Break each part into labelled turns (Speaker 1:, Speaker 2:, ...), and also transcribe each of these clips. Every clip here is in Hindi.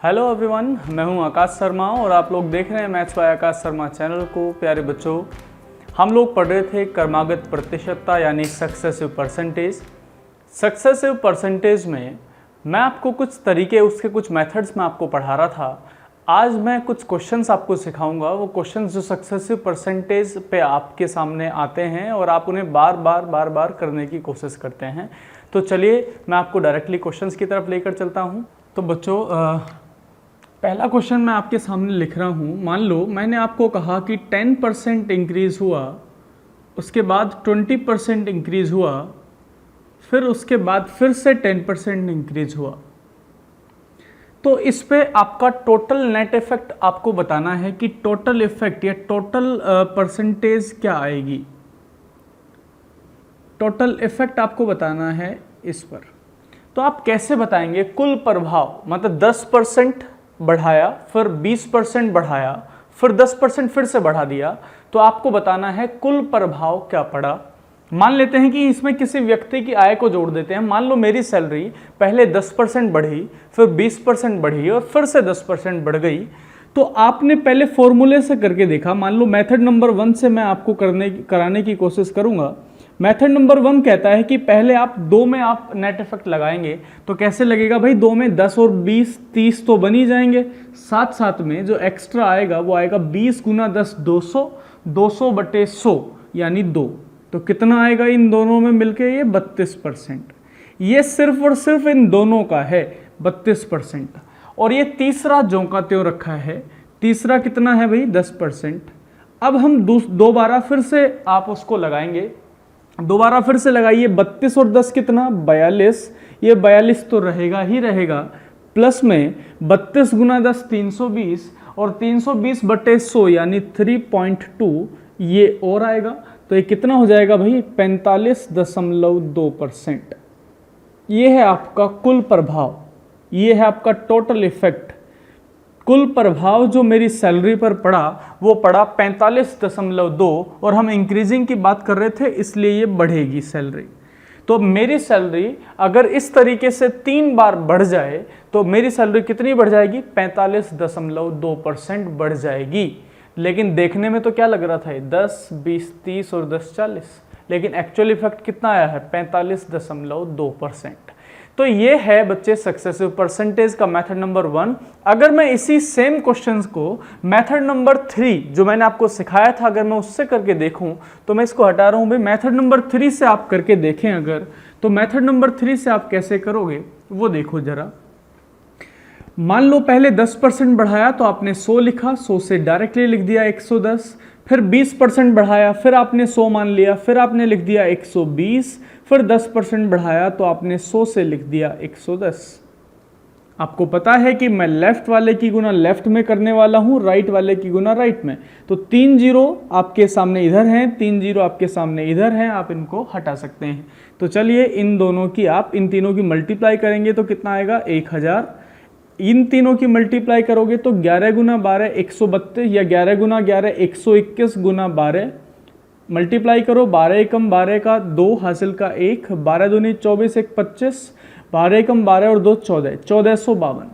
Speaker 1: हेलो एवरीवन, मैं हूं आकाश शर्मा और आप लोग देख रहे हैं maths by Akash Sharma channel को। प्यारे बच्चों, हम लोग पढ़ रहे थे क्रमागत प्रतिशतता यानी सक्सेसिव परसेंटेज। सक्सेसिव परसेंटेज में मैं आपको कुछ तरीके, उसके कुछ मेथड्स में आपको पढ़ा रहा था। आज मैं कुछ क्वेश्चंस आपको सिखाऊंगा। वो क्वेश्चंस जो सक्सेसिव परसेंटेज पे आपके सामने आते हैं और आप उन्हें बार बार करने की कोशिश करते हैं। तो चलिए मैं आपको डायरेक्टली क्वेश्चंस की तरफ लेकर चलता हूँ। तो बच्चों, पहला क्वेश्चन मैं आपके सामने लिख रहा हूँ। मान लो मैंने आपको कहा कि 10% इंक्रीज़ हुआ, उसके बाद 20% इंक्रीज़ हुआ, फिर उसके बाद फिर से 10% इंक्रीज़ हुआ। तो इस पे आपका टोटल नेट इफेक्ट आपको बताना है कि टोटल इफेक्ट या टोटल परसेंटेज क्या आएगी। टोटल इफेक्ट आपको बताना है इस पर। तो आप कैसे बताएंगे? कुल प्रभाव, मतलब 10% बढ़ाया, फिर 20% बढ़ाया, फिर 10% फिर से बढ़ा दिया, तो आपको बताना है कुल प्रभाव क्या पड़ा। मान लेते हैं कि इसमें किसी व्यक्ति की आय को जोड़ देते हैं। मान लो मेरी सैलरी पहले 10% बढ़ी, फिर 20% बढ़ी और फिर से 10% बढ़ गई। तो आपने पहले फॉर्मूले से करके देखा। मान लो मेथड नंबर 1 से मैं आपको कराने की कोशिश करूंगा। मेथड नंबर 1 कहता है कि पहले आप 2 में आप नेट इफेक्ट लगाएंगे। तो कैसे लगेगा भाई? 2 में 10 और 20 30 तो बन ही जाएंगे। साथ साथ में जो एक्स्ट्रा आएगा वो आएगा 20 गुना 10 200, 200 बटे 100 यानी 2। तो कितना आएगा इन दोनों में मिलके? ये 32%। ये सिर्फ और सिर्फ इन दोनों का है 32%। और ये तीसरा जो का त्यों रखा है। तीसरा कितना है भाई? 10%। अब हम दोबारा फिर से आप उसको लगाएंगे। दोबारा फिर से लगाइए। 32 और 10 कितना? 42। ये 42 तो रहेगा ही रहेगा। प्लस में 32 गुना 10 320 और 320 बटे 100 यानी 3.2 ये और आएगा। तो ये कितना हो जाएगा भाई? 45.2%। ये है आपका कुल प्रभाव, ये है आपका टोटल इफेक्ट। कुल प्रभाव जो मेरी सैलरी पर पड़ा वो पड़ा 45.2 और हम इंक्रीजिंग की बात कर रहे थे, इसलिए ये बढ़ेगी सैलरी। तो मेरी सैलरी अगर इस तरीके से 3 बार बढ़ जाए तो मेरी सैलरी कितनी बढ़ जाएगी? 45.2% बढ़ जाएगी। लेकिन देखने में तो क्या लग रहा था? 10, 20, 30 और 10, 40। लेकिन एक्चुअल इफेक्ट कितना आया है? 45.2%। तो ये है बच्चे सक्सेसिव परसेंटेज का मेथड नंबर 1। अगर मैं इसी सेम क्वेश्चंस को मेथड नंबर 3 जो मैंने आपको सिखाया था, अगर मैं उससे करके देखूं, तो मैं इसको हटा रहा हूं भाई। मेथड नंबर 3 से आप करके देखें अगर, तो मेथड नंबर 3 से आप कैसे करोगे वो देखो जरा। मान लो पहले 10% बढ़ाया तो आपने 100 लिखा, 100 से डायरेक्टली लिख दिया 110। फिर 20% बढ़ाया, फिर आपने 100 मान लिया, फिर आपने लिख दिया 120। फिर 10% बढ़ाया तो आपने 100 से लिख दिया 110। आपको पता है कि मैं लेफ्ट वाले की गुना लेफ्ट में करने वाला हूं, राइट वाले की गुना राइट में। तो 3 जीरो आपके सामने इधर हैं, 3 जीरो आपके सामने इधर हैं, आप इनको हटा सकते हैं। तो चलिए इन दोनों की आप इन तीनों की मल्टीप्लाई करेंगे तो कितना आएगा? 1000। इन तीनों की मल्टीप्लाई करोगे तो 11 गुना 12 132 या 11 गुना 11 121 गुना 12। मल्टीप्लाई करो, 12 एकम 12 का 2 हासिल का 1, 12 दूनी 24 1 25, 12 एकम 12 और 2 14, 1452।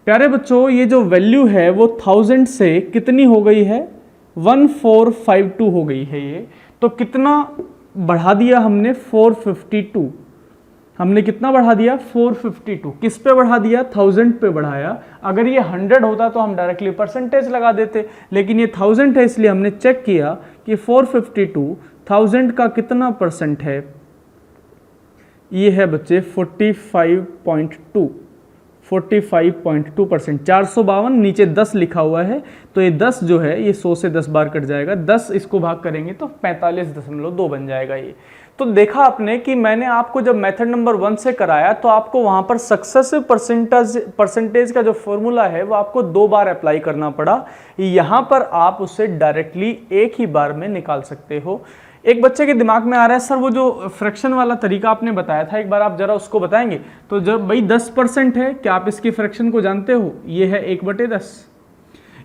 Speaker 1: प्यारे बच्चों, ये जो वैल्यू है वो 1000 से कितनी हो गई है? 1452 हो गई है ये। तो कितना बढ़ा दिया हमने? 452। हमने कितना बढ़ा दिया? 452। किस पे बढ़ा दिया? 1000 पे बढ़ाया। अगर ये 100 होता तो हम डायरेक्टली परसेंटेज लगा देते, लेकिन ये 1000 है इसलिए हमने चेक किया कि 452 1000 का कितना परसेंट है। ये है बच्चे 45.2, 45.2%। 452 नीचे 10 लिखा हुआ है, तो ये 10 जो है ये 100 से 10 बार कट जाएगा। 10 इसको भाग करेंगे तो 45.2 बन जाएगा ये। तो देखा आपने कि मैंने आपको जब मेथड नंबर 1 से कराया तो आपको वहां पर सक्सेसिव परसेंटेज का जो फॉर्मूला है वो आपको 2 बार अप्लाई करना पड़ा। यहां पर आप उसे डायरेक्टली एक ही बार में निकाल सकते हो। एक बच्चे के दिमाग में आ रहा है, सर वो जो फ्रैक्शन वाला तरीका आपने बताया था, एक बार आप जरा उसको बताएंगे। तो जब भाई 10% है, क्या आप इसकी फ्रैक्शन को जानते हो? ये है 1/10।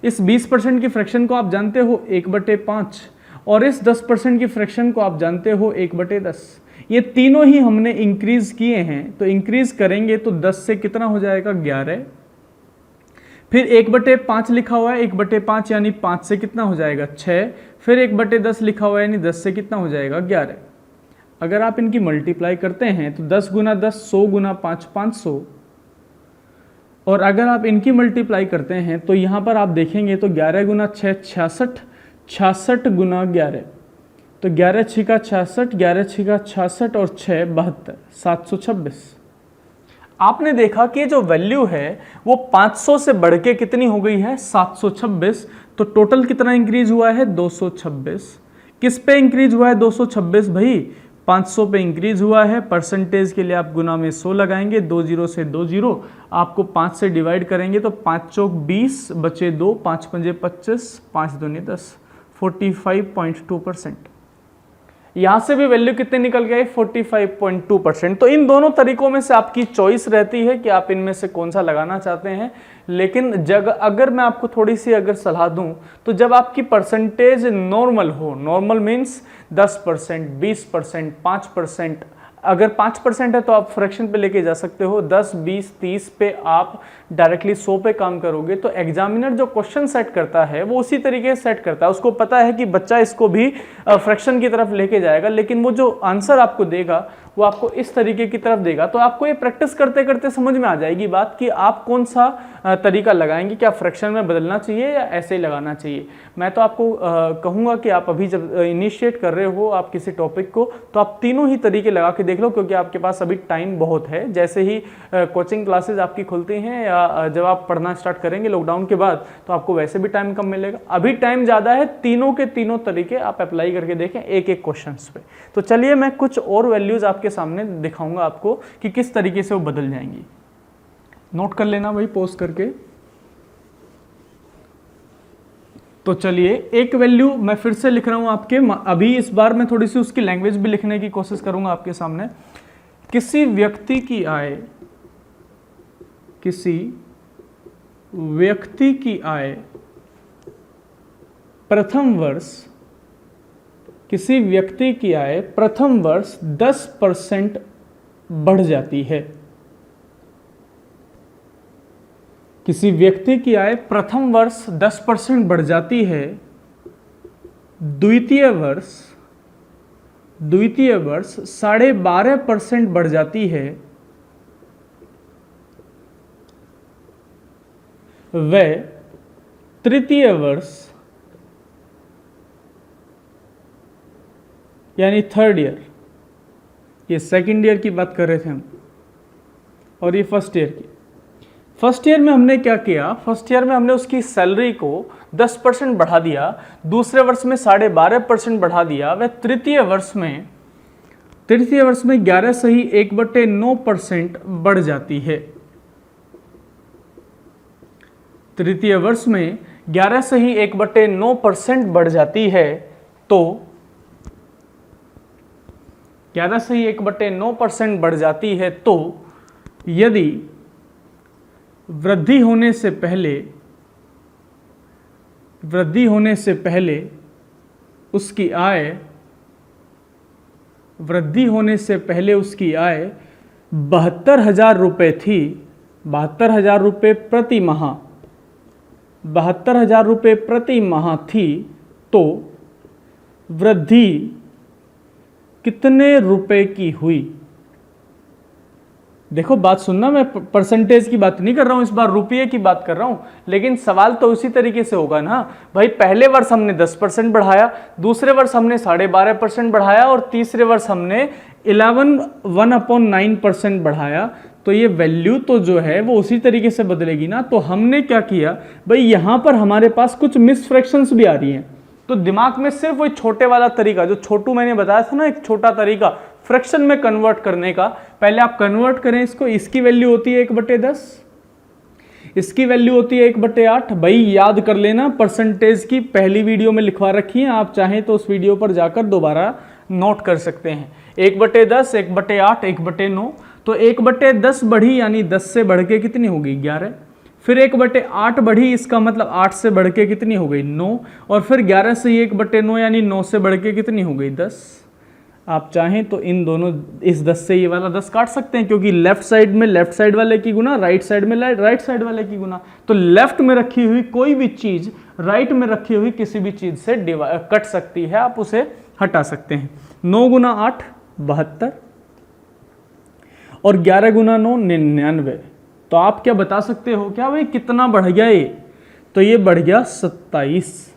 Speaker 1: इस 20% की फ्रैक्शन को आप जानते हो 1/5, और इस 10% की फ्रैक्शन को आप जानते हो 1/10। ये तीनों ही हमने इंक्रीज किए हैं, तो इंक्रीज करेंगे तो 10 से कितना हो जाएगा? 11। फिर 1/5 लिखा हुआ है, 1/5 यानी 5 से कितना हो जाएगा 6, फिर 1/10 लिखा हुआ है यानी 10 से कितना हो जाएगा 11। अगर आप इनकी मल्टीप्लाई करते हैं तो 10 गुना 10 100 गुना 5 500, और अगर आप इनकी मल्टीप्लाई करते हैं तो यहाँ पर आप देखेंगे तो 11 गुना 6 66, 66 गुना 11, तो 11 छिका 66, 11 छिका 66 और 6 72, 726। आपने देखा कि जो वैल्यू है वो 500 से बढ़ के कितनी हो गई है 726, तो टोटल कितना इंक्रीज हुआ है 226। किस पे इंक्रीज हुआ है 226 भाई, 500 पे इंक्रीज हुआ है। परसेंटेज के लिए आप गुना में 100 लगाएंगे, 2 जीरो से 2 जीरो, आपको 5 से डिवाइड करेंगे तो 5 चौक 20 बचे 2, 5 पंजे 25, 5 दूनी 10, 45.2%। यहाँ से भी वैल्यू कितने निकल गए 45.2%। तो इन दोनों तरीकों में से आपकी चॉइस रहती है कि आप इनमें से कौन सा लगाना चाहते हैं। लेकिन अगर मैं आपको थोड़ी सी अगर सलाह दूं तो जब आपकी परसेंटेज नॉर्मल हो, नॉर्मल मीन्स 10%, 20%, 5%, अगर 5% है तो आप फ्रैक्शन पे लेके जा सकते हो, 10, 20, 30 पे आप डायरेक्टली 100 पे काम करोगे तो एग्जामिनर जो क्वेश्चन सेट करता है वो उसी तरीके से सेट करता है। उसको पता है कि बच्चा इसको भी फ्रैक्शन की तरफ लेके जाएगा, लेकिन वो जो आंसर आपको देगा वो आपको इस तरीके की तरफ देगा। तो आपको ये प्रैक्टिस करते करते समझ में आ जाएगी बात कि आप कौन सा तरीका लगाएंगे, क्या फ्रैक्शन में बदलना चाहिए या ऐसे ही लगाना चाहिए। मैं तो आपको कहूँगा कि आप अभी जब इनिशिएट कर रहे हो आप किसी टॉपिक को, तो आप तीनों ही तरीके लगा के देख लो, क्योंकि आपके पास अभी टाइम बहुत है। जैसे ही कोचिंग क्लासेज आपकी खुलती हैं या जब आप पढ़ना स्टार्ट करेंगे लॉकडाउन के बाद, तो आपको वैसे भी टाइम कम मिलेगा। अभी टाइम ज़्यादा है, तीनों के तीनों तरीके आप अप्लाई करके देखें एक एक क्वेश्चन पे। तो चलिए मैं कुछ और वैल्यूज़ आपके सामने दिखाऊंगा आपको कि किस तरीके से वो बदल जाएंगी। नोट कर लेना भाई पॉज करके। तो चलिए एक वैल्यू मैं फिर से लिख रहा हूं आपके, अभी इस बार मैं थोड़ी सी उसकी लैंग्वेज भी लिखने की कोशिश करूंगा आपके सामने। किसी व्यक्ति की आय, किसी व्यक्ति की आय प्रथम वर्ष, किसी व्यक्ति की आय प्रथम वर्ष 10% बढ़ जाती है। किसी व्यक्ति की आय प्रथम वर्ष 10% बढ़ जाती है, द्वितीय वर्ष 12.5% बढ़ जाती है, व तृतीय वर्ष यानी थर्ड ईयर, ये सेकंड ईयर की बात कर रहे थे हम, और ये फर्स्ट ईयर की। फर्स्ट ईयर में हमने क्या किया, फर्स्ट ईयर में हमने उसकी सैलरी को 10% बढ़ा दिया, दूसरे वर्ष में 12.5% बढ़ा दिया, वह तृतीय वर्ष में 11 सही 1/9% बढ़ जाती है। तृतीय वर्ष में 11 सही 1/9% बढ़ जाती है, तो 11 सही 1/9% बढ़ जाती है, तो यदि वृद्धि होने से पहले उसकी आय 72,000 रुपये थी, 72,000 रुपये प्रति माह, 72,000 रुपये प्रति माह थी, तो वृद्धि कितने रुपए की हुई। देखो बात सुनना, मैं परसेंटेज की बात नहीं कर रहा हूं, इस बार रुपये की बात कर रहा हूं, लेकिन सवाल तो उसी तरीके से होगा ना भाई। पहले वर्ष हमने 10% बढ़ाया, दूसरे वर्ष हमने 12.5% बढ़ाया, और तीसरे वर्ष हमने 1/9% बढ़ाया, तो ये वैल्यू तो जो है वो उसी तरीके से बदलेगी ना। तो हमने क्या किया भाई, यहां पर हमारे पास कुछ मिस फ्रैक्शंस भी आ रही हैं, तो दिमाग में सिर्फ वही छोटे वाला तरीका जो छोटू मैंने बताया था ना, एक छोटा तरीका फ्रैक्शन में कन्वर्ट करने का, पहले आप कन्वर्ट करें इसको। इसकी वैल्यू होती है 1/10, इसकी वैल्यू होती है 1/8। भाई याद कर लेना, परसेंटेज की पहली वीडियो में लिखवा रखी है, आप चाहें तो उस वीडियो पर जाकर दोबारा नोट कर सकते हैं। 1/10, 1/8, 1/9, तो 1/10 बढ़ी यानी 10 से बढ़ के कितनी होगी 11, फिर 1/8 बढ़ी, इसका मतलब 8 से बढ़ के कितनी हो गई 9, और फिर 11 से 1/9 यानी 9 से बढ़ के कितनी हो गई 10। आप चाहें तो इन दोनों, इस 10 से ये वाला 10 काट सकते हैं, क्योंकि लेफ्ट साइड में लेफ्ट साइड वाले की गुना, राइट साइड में राइट साइड वाले की गुना। तो लेफ्ट में रखी हुई कोई भी चीज राइट में रखी हुई किसी भी चीज से कट सकती है, आप उसे हटा सकते हैं। 9 गुना 8 72 और 11 गुना 9 99। तो आप क्या बता सकते हो क्या भाई कितना बढ़ गया ये? तो ये बढ़ गया 27।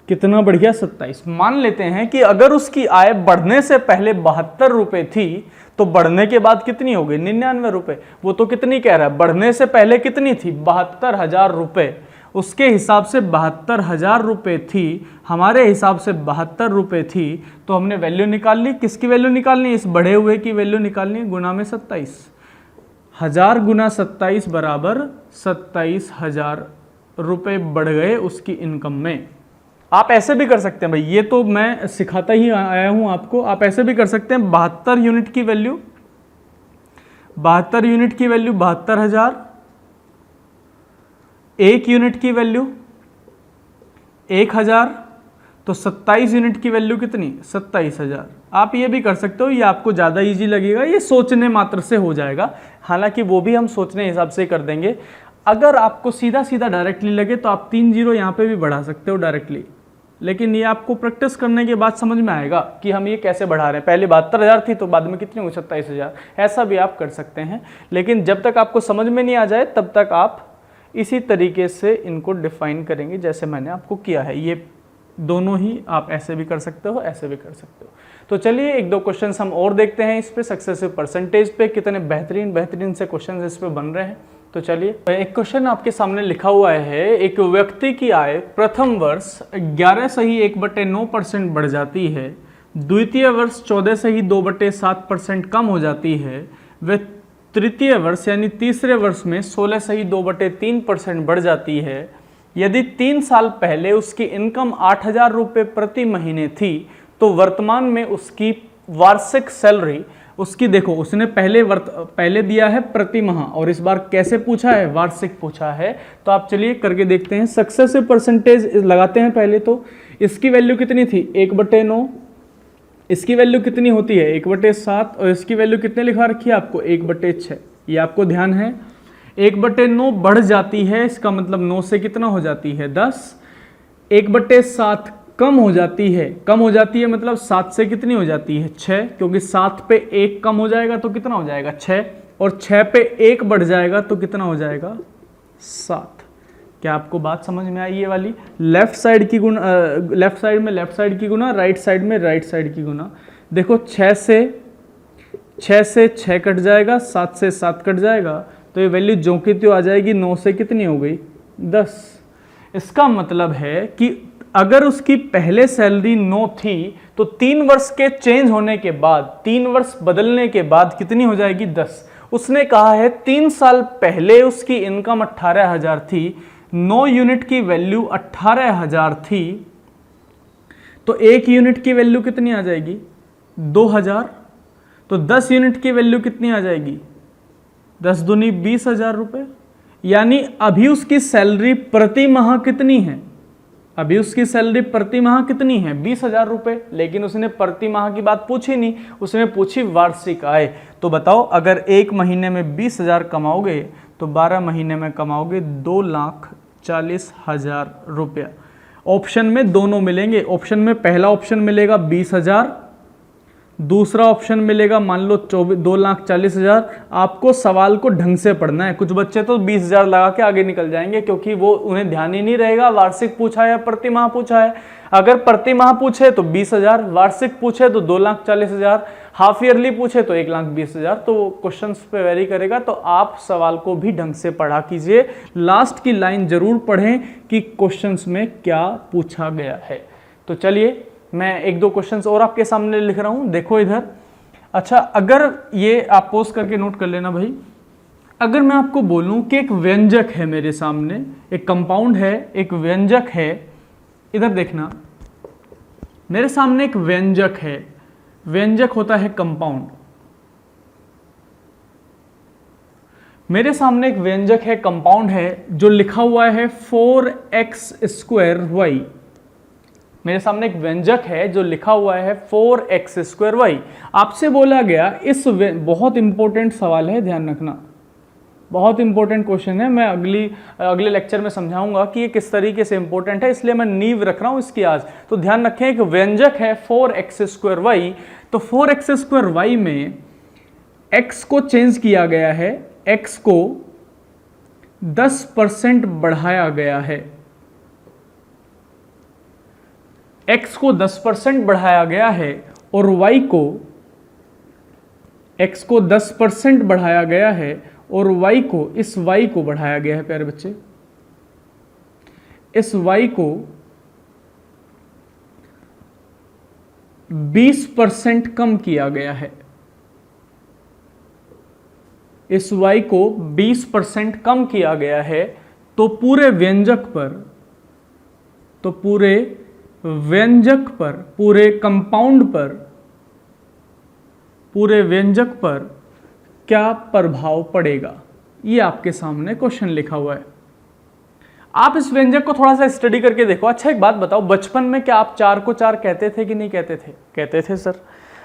Speaker 1: कितना बढ़ गया? 27। मान लेते हैं कि अगर उसकी आय बढ़ने से पहले 72 रुपए थी तो बढ़ने के बाद कितनी हो गई? 99 रुपए। वो तो कितनी कह रहा है? बढ़ने से पहले कितनी थी? 72,000 रुपए। उसके हिसाब से 72,000 रुपए थी, हमारे हिसाब से 72 रुपए थी। तो हमने वैल्यू निकाल ली। किसकी वैल्यू निकालनी? इस बढ़े हुए की वैल्यू निकालनी, गुना में 27। 1000 गुना 27 बराबर 27,000 रुपए बढ़ गए उसकी इनकम में। आप ऐसे भी कर सकते हैं भाई, ये तो मैं सिखाता ही आया हूं आपको। आप ऐसे भी कर सकते हैं, 72 यूनिट की वैल्यू, 72 यूनिट की वैल्यू 72,000, 1 यूनिट की वैल्यू 1,000, तो 27 यूनिट की वैल्यू कितनी? 27,000। आप ये भी कर सकते हो, ये आपको ज़्यादा इजी लगेगा, ये सोचने मात्र से हो जाएगा। हालांकि वो भी हम सोचने हिसाब से कर देंगे। अगर आपको सीधा सीधा डायरेक्टली लगे तो आप 3 जीरो यहाँ पे भी बढ़ा सकते हो डायरेक्टली, लेकिन ये आपको प्रैक्टिस करने के बाद समझ में आएगा कि हम ये कैसे बढ़ा रहे हैं। पहले 72,000 थी तो बाद में कितनी हुई? 27,000। ऐसा भी आप कर सकते हैं, लेकिन जब तक आपको समझ में नहीं आ जाए तब तक आप इसी तरीके से इनको डिफाइन करेंगे जैसे मैंने आपको किया है। ये दोनों ही आप ऐसे भी कर सकते हो, ऐसे भी कर सकते हो। तो चलिए एक दो क्वेश्चन हम और देखते हैं इस पे, सक्सेसिव परसेंटेज पे। कितने बेहतरीन से क्वेश्चन इस पे बन रहे हैं। तो चलिए एक क्वेश्चन आपके सामने लिखा हुआ है, एक व्यक्ति की आय प्रथम वर्ष 11.1/9% बढ़ जाती है, द्वितीय वर्ष 14.2/7% कम हो जाती है, व तृतीय वर्ष यानी तीसरे वर्ष में 16.2/3% बढ़ जाती है। यदि 3 साल पहले उसकी इनकम 8,000 रुपये प्रति महीने थी तो वर्तमान में उसकी वार्षिक सैलरी, उसकी देखो उसने पहले दिया है प्रति माह और इस बार कैसे पूछा है? वार्षिक पूछा है। तो आप चलिए करके देखते हैं। सक्सेसिव परसेंटेज लगाते हैं पहले। तो इसकी वैल्यू कितनी थी? 1/9। इसकी वैल्यू कितनी होती है? 1/7। और इसकी वैल्यू कितने लिखा रखी है आपको? 1/6। ये आपको ध्यान है। 1/9 बढ़ जाती है, इसका मतलब 9 से कितना हो जाती है? 10। 1/7 कम हो जाती है, कम हो जाती है मतलब 7 से कितनी हो जाती है? 6, क्योंकि 7 पे 1 कम हो जाएगा तो कितना हो जाएगा? 6, और 6 पे 1 बढ़ जाएगा तो कितना हो जाएगा? 7। क्या आपको बात समझ में आई ये वाली? लेफ्ट साइड की गुना, लेफ्ट साइड में लेफ्ट साइड की गुना, राइट साइड में राइट साइड की गुना। देखो 6 से 6 कट जाएगा, 7 से 7 कट जाएगा, तो ये वैल्यू जो की त्यों आ जाएगी। 9 से कितनी हो गई? 10। इसका मतलब है कि अगर उसकी पहले सैलरी 9 थी तो 3 वर्ष के चेंज होने के बाद, 3 वर्ष बदलने के बाद कितनी हो जाएगी? 10। उसने कहा है 3 साल पहले उसकी इनकम 18,000 थी, 9 यूनिट की वैल्यू 18,000 थी, तो 1 यूनिट की वैल्यू कितनी आ जाएगी? 2,000। तो 10 यूनिट की वैल्यू कितनी आ जाएगी? 10 दूनी 20,000 रुपये। यानी अभी उसकी सैलरी प्रति माह कितनी है? अभी उसकी सैलरी प्रति माह कितनी है? 20,000 रुपये। लेकिन उसने प्रति माह की बात पूछी नहीं, उसने पूछी वार्षिक आय। तो बताओ अगर एक महीने में 20,000 कमाओगे तो 12 महीने में कमाओगे 2,40,000 रुपया। ऑप्शन में दोनों मिलेंगे। ऑप्शन में पहला ऑप्शन मिलेगा 20,000, दूसरा ऑप्शन मिलेगा मान लो 2,40,000। आपको सवाल को ढंग से पढ़ना है। कुछ बच्चे तो 20,000 लगा के आगे निकल जाएंगे क्योंकि वो उन्हें ध्यान ही नहीं रहेगा वार्षिक पूछा है या प्रति माह पूछा है। अगर प्रति माह पूछे तो 20,000, वार्षिक पूछे तो 2,40,000, हाफ ईयरली पूछे तो 1,20,000। तो क्वेश्चन पे वेरी करेगा। तो आप सवाल को भी ढंग से पढ़ा कीजिए। लास्ट की लाइन जरूर पढ़ें कि क्वेश्चन में क्या पूछा गया है। तो चलिए मैं एक दो क्वेश्चंस और आपके सामने लिख रहा हूं, देखो इधर। अच्छा, अगर ये आप पोस्ट करके नोट कर लेना भाई। अगर मैं आपको बोलूं कि एक व्यंजक है मेरे सामने, एक कंपाउंड है, एक व्यंजक है, इधर देखना, मेरे सामने एक व्यंजक है। व्यंजक होता है कंपाउंड। मेरे सामने एक व्यंजक है, कंपाउंड है, जो लिखा हुआ है 4x² y। मेरे सामने एक व्यंजक है जो लिखा हुआ है 4x²y। आपसे बोला गया बहुत इंपॉर्टेंट सवाल है, ध्यान रखना, बहुत इंपॉर्टेंट क्वेश्चन है। मैं अगले लेक्चर में समझाऊंगा कि ये किस तरीके से इंपॉर्टेंट है, इसलिए मैं नींव रख रहा हूं इसकी आज। तो ध्यान रखें, एक व्यंजक है 4x²y, तो 4x² में x को चेंज किया गया है, x को 10% बढ़ाया गया है, x को 10% बढ़ाया गया है, और y को x को 10% बढ़ाया गया है और y को, इस y को बढ़ाया गया है प्यारे बच्चे, इस y को 20% कम किया गया है, इस y को 20% कम किया गया है। तो पूरे व्यंजक पर, तो पूरे व्यंजक पर, पूरे कंपाउंड पर, पूरे व्यंजक पर क्या प्रभाव पड़ेगा, ये आपके सामने क्वेश्चन लिखा हुआ है। आप इस व्यंजक को थोड़ा सा स्टडी करके देखो। अच्छा एक बात बताओ, बचपन में क्या आप 4 को 4 कहते थे कि नहीं कहते थे? कहते थे सर।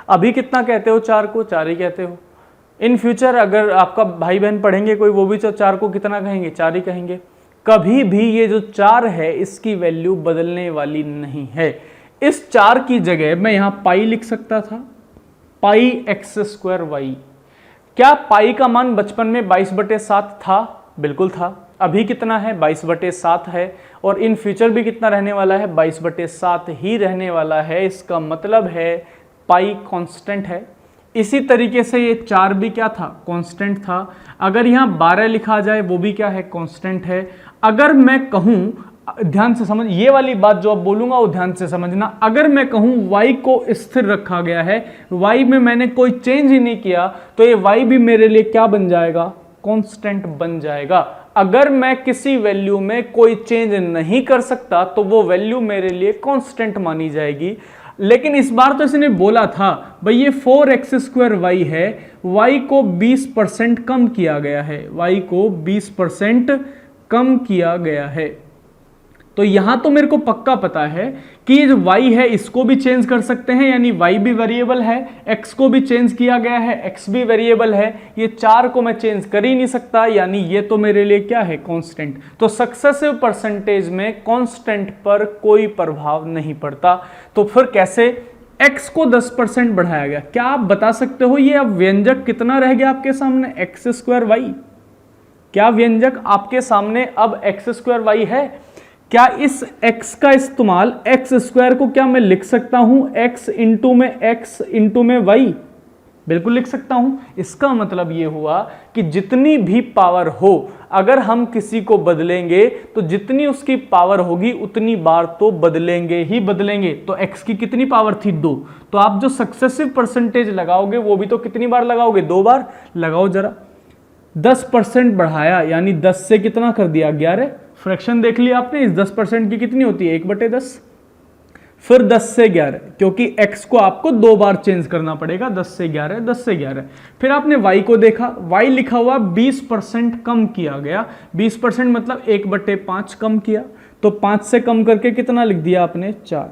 Speaker 1: अभी कितना कहते हो? 4 को 4 ही कहते हो। इन फ्यूचर अगर आपका भाई बहन पढ़ेंगे कोई, वो भी 4 को कितना कहेंगे? 4 ही कहेंगे। कभी भी ये जो 4 है इसकी वैल्यू बदलने वाली नहीं है। इस 4 की जगह मैं यहां पाई लिख सकता था, पाई x²y। क्या पाई का मान बचपन में 22/7 था? बिल्कुल था। अभी कितना है? 22/7 है, और इन फ्यूचर भी कितना रहने वाला है? 22/7 ही रहने वाला है। इसका मतलब है पाई कांस्टेंट है। इसी तरीके से ये 4 भी क्या था? कांस्टेंट था। अगर यहाँ 12 लिखा जाए वो भी क्या है? कांस्टेंट है। अगर मैं कहूँ, ध्यान से समझ, ये वाली बात जो अब बोलूंगा वो ध्यान से समझना। अगर मैं कहूँ y को स्थिर रखा गया है, y में मैंने कोई चेंज ही नहीं किया, तो ये y भी मेरे लिए क्या बन जाएगा? कांस्टेंट बन जाएगा। अगर मैं किसी वैल्यू में कोई चेंज नहीं कर सकता तो वो वैल्यू मेरे लिए कांस्टेंट मानी जाएगी। लेकिन इस बार तो इसने बोला था भाई ये 4x² है, y को 20% कम किया गया है, y को 20% कम किया गया है। तो यहां तो मेरे को पक्का पता है कि ये जो y है इसको भी चेंज कर सकते हैं, यानी y भी वेरिएबल है, x को भी चेंज किया गया है, x भी वेरिएबल है। ये 4 को मैं चेंज कर ही नहीं सकता, यानी ये तो मेरे लिए क्या है? कांस्टेंट। तो सक्सेसिव परसेंटेज में कांस्टेंट पर कोई प्रभाव नहीं पड़ता। तो फिर कैसे? x को 10% बढ़ाया गया। क्या आप बता सकते हो ये अब व्यंजक कितना रह गया आपके सामने? x²y। क्या व्यंजक आपके सामने अब x²y है? क्या इस x का इस्तेमाल x² को क्या मैं लिख सकता हूं x इंटू में y? बिल्कुल लिख सकता हूं। इसका मतलब ये हुआ कि जितनी भी पावर हो, अगर हम किसी को बदलेंगे तो जितनी उसकी पावर होगी उतनी बार तो बदलेंगे ही बदलेंगे। तो x की कितनी पावर थी? 2। तो आप जो सक्सेसिव परसेंटेज लगाओगे वो भी तो कितनी बार लगाओगे? 2 बार। लगाओ जरा। 10% बढ़ाया, यानी 10 से कितना कर दिया? 11। फ्रैक्शन देख लिया आपने, इस 10% की कितनी होती है? 1/10। फिर 10 से 11, क्योंकि x को आपको 2 बार चेंज करना पड़ेगा। 10 से 11, 10 से 11। फिर आपने y को देखा, y लिखा हुआ 20% कम किया गया। 20% मतलब 1/5 कम किया। तो 5 से कम करके कितना लिख दिया आपने? 4।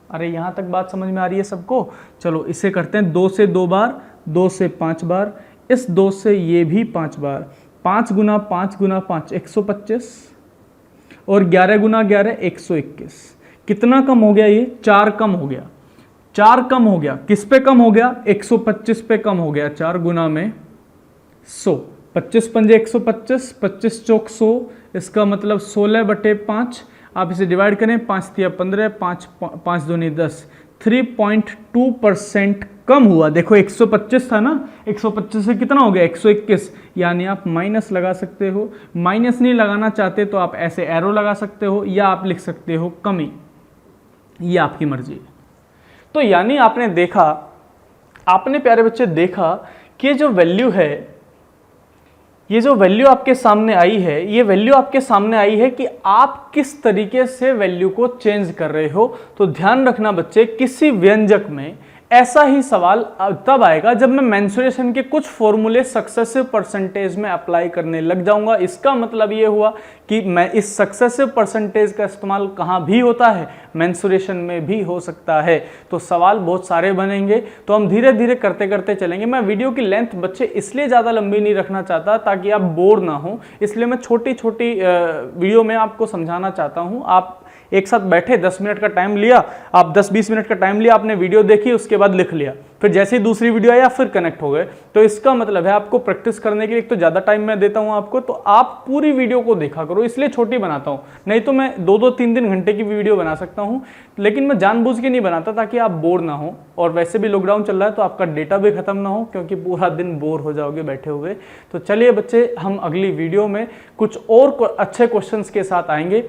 Speaker 1: अरे यहां तक बात समझ में आ रही है सबको? चलो इसे करते हैं। 2 से 2 बार, 2 से 5 बार, इस 2 से ये भी 5 बार। 5 गुना 5 गुना 5 125, और 11 गुना 11 121। कितना कम हो गया? ये 4 कम हो गया। 4 कम हो गया। किस पे कम हो गया? 125 पे कम हो गया। 4 गुना में 100, 25 पंजे 125, 25 चौक 100, इसका मतलब 16/5। आप इसे डिवाइड करें, 5 तिया 15, 5 दूनी 10, 3.2% कम हुआ। देखो 125 था ना, 125 से कितना हो गया? 121। यानी आप माइनस लगा सकते हो। माइनस नहीं लगाना चाहते तो आप ऐसे एरो लगा सकते हो, या आप लिख सकते हो कमी। ये आपकी मर्जी है। तो यानी आपने देखा, आपने प्यारे बच्चे देखा कि ये जो वैल्यू है, ये जो वैल्यू आपके सामने आई है, ये वैल्यू आपके सामने आई है कि आप किस तरीके से वैल्यू को चेंज कर रहे हो। तो ध्यान रखना बच्चे, किसी व्यंजक में ऐसा ही सवाल तब आएगा जब मैं मेंसुरेशन के कुछ फॉर्मूले सक्सेसिव परसेंटेज में अप्लाई करने लग जाऊंगा। इसका मतलब ये हुआ कि मैं इस सक्सेसिव परसेंटेज का इस्तेमाल कहाँ भी होता है, मेंसुरेशन में भी हो सकता है। तो सवाल बहुत सारे बनेंगे, तो हम धीरे धीरे करते करते चलेंगे। मैं वीडियो की लेंथ बच्चे इसलिए ज़्यादा लंबी नहीं रखना चाहता ताकि आप बोर ना हो, इसलिए मैं छोटी छोटी वीडियो में आपको समझाना चाहता हूँ। आप एक साथ बैठे 10 मिनट का टाइम लिया, आप 10-20 मिनट का टाइम लिया, आपने वीडियो देखी, उसके बाद लिख लिया, फिर जैसे ही दूसरी वीडियो आया फिर कनेक्ट हो गए। तो इसका मतलब है आपको प्रैक्टिस करने के लिए एक तो ज़्यादा टाइम मैं देता हूं आपको, तो आप पूरी वीडियो को देखा करो, इसलिए छोटी बनाता हूं। नहीं तो मैं 2-2, 3-3 घंटे की वीडियो बना सकता हूं, लेकिन मैं जानबूझ के नहीं बनाता ताकि आप बोर ना हो। और वैसे भी लॉकडाउन चल रहा है तो आपका डेटा भी खत्म ना हो, क्योंकि पूरा दिन बोर हो जाओगे बैठे हुए। तो चलिए बच्चे, हम अगली वीडियो में कुछ और अच्छे क्वेश्चंस के साथ आएंगे।